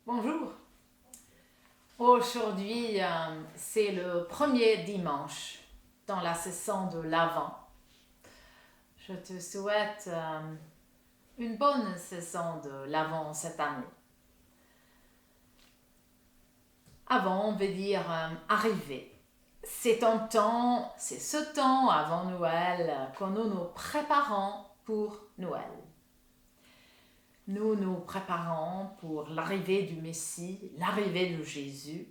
Bonjour. Aujourd'hui, c'est le premier dimanche dans la saison de l'Avent. Je te souhaite une bonne saison de l'Avent cette année. Avant veut dire arriver. C'est ce temps avant Noël que nous nous préparons pour Noël. Nous nous préparons pour l'arrivée du Messie, l'arrivée de Jésus,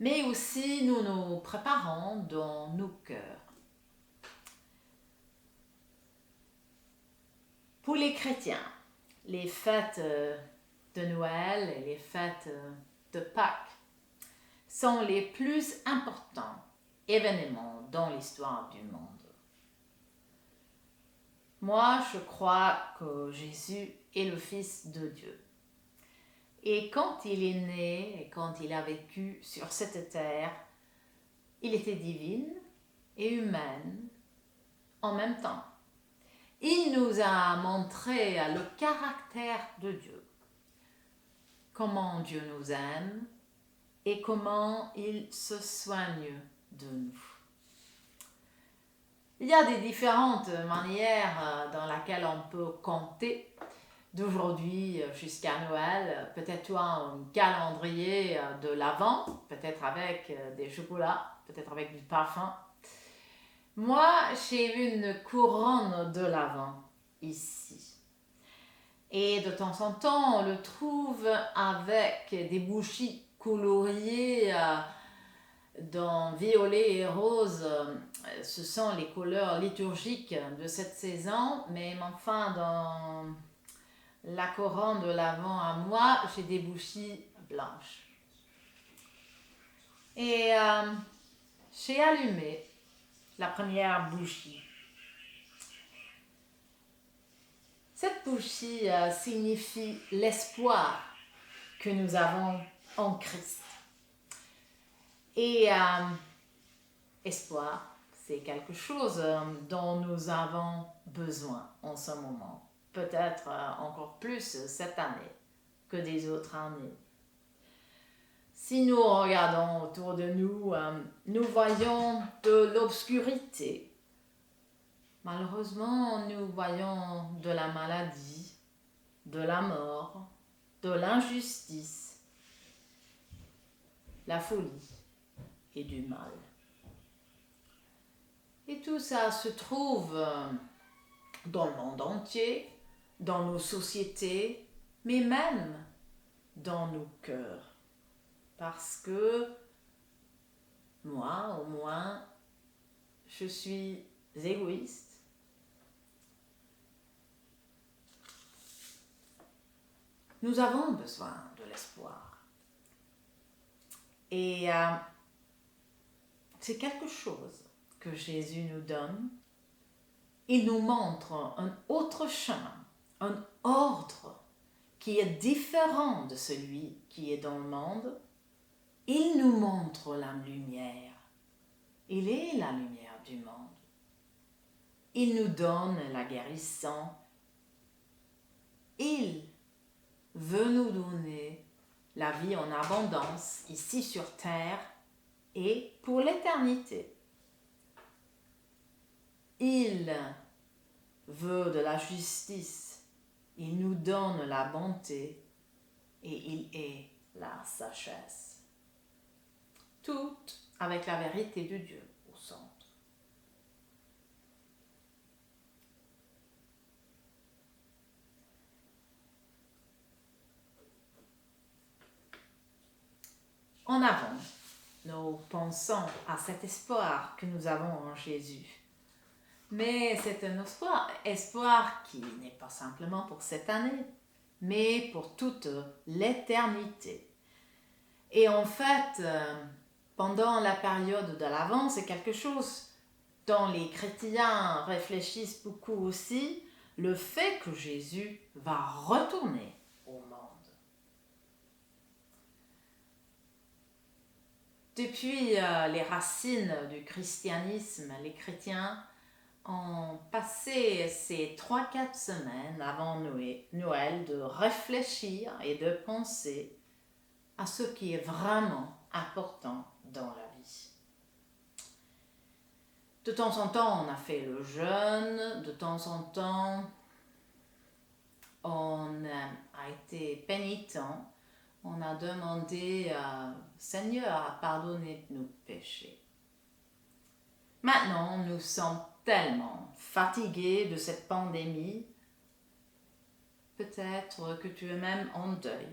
mais aussi nous nous préparons dans nos cœurs. Pour les chrétiens, les fêtes de Noël et les fêtes de Pâques sont les plus importants événements dans l'histoire du monde. Moi, je crois que Jésus est le Fils de Dieu. Et quand il est né et quand il a vécu sur cette terre, il était divine et humaine en même temps. Il nous a montré le caractère de Dieu, comment Dieu nous aime et comment il se soigne de nous. Il y a des différentes manières dans lesquelles on peut compter d'aujourd'hui jusqu'à Noël. Peut-être toi un calendrier de l'Avent, peut-être avec des chocolats, peut-être avec du parfum. Moi, j'ai une couronne de l'Avent ici. Et de temps en temps, on le trouve avec des bougies coloriées dans violet et rose. Ce sont les couleurs liturgiques de cette saison, mais enfin dans la couronne de l'Avent à moi, j'ai des bougies blanches. Et j'ai allumé la première bougie. Cette bougie signifie l'espoir que nous avons en Christ. Et espoir, c'est quelque chose dont nous avons besoin en ce moment. Peut-être encore plus cette année que des autres années. Si nous regardons autour de nous, nous voyons de l'obscurité. Malheureusement, nous voyons de la maladie, de la mort, de l'injustice, la folie et du mal. Et tout ça se trouve dans le monde entier, dans nos sociétés, mais même dans nos cœurs. Parce que moi, au moins, je suis égoïste. Nous avons besoin de l'espoir. Et c'est quelque chose que Jésus nous donne. Il nous montre un autre chemin, un ordre qui est différent de celui qui est dans le monde. Il nous montre la lumière. Il est la lumière du monde. Il nous donne la guérison. Il veut nous donner la vie en abondance ici sur terre et pour l'éternité. Il veut de la justice. Il nous donne la bonté et il est la sagesse. Tout avec la vérité de Dieu au centre. En avant, nous pensons à cet espoir que nous avons en Jésus. Mais c'est un espoir qui n'est pas simplement pour cette année, mais pour toute l'éternité. Et en fait, pendant la période de l'Avent, c'est quelque chose dont les chrétiens réfléchissent beaucoup aussi, le fait que Jésus va retourner au monde. Depuis les racines du christianisme, les chrétiens ont passé ces 3-4 semaines avant Noël de réfléchir et de penser à ce qui est vraiment important dans la vie. De temps en temps, on a fait le jeûne, de temps en temps, on a été pénitent, on a demandé au Seigneur à pardonner nos péchés. Maintenant, nous sommes tellement fatigués de cette pandémie, peut-être que tu es même en deuil.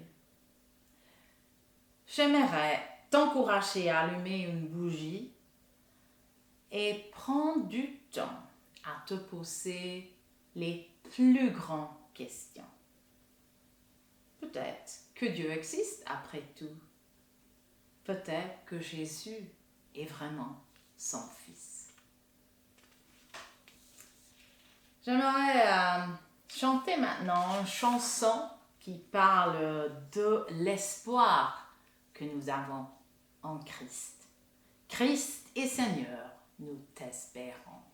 J'aimerais t'encourager à allumer une bougie et prendre du temps à te poser les plus grandes questions. Peut-être que Dieu existe après tout. Peut-être que Jésus est vraiment son Fils. J'aimerais chanter maintenant une chanson qui parle de l'espoir que nous avons en Christ. Christ est Seigneur, nous t'espérons.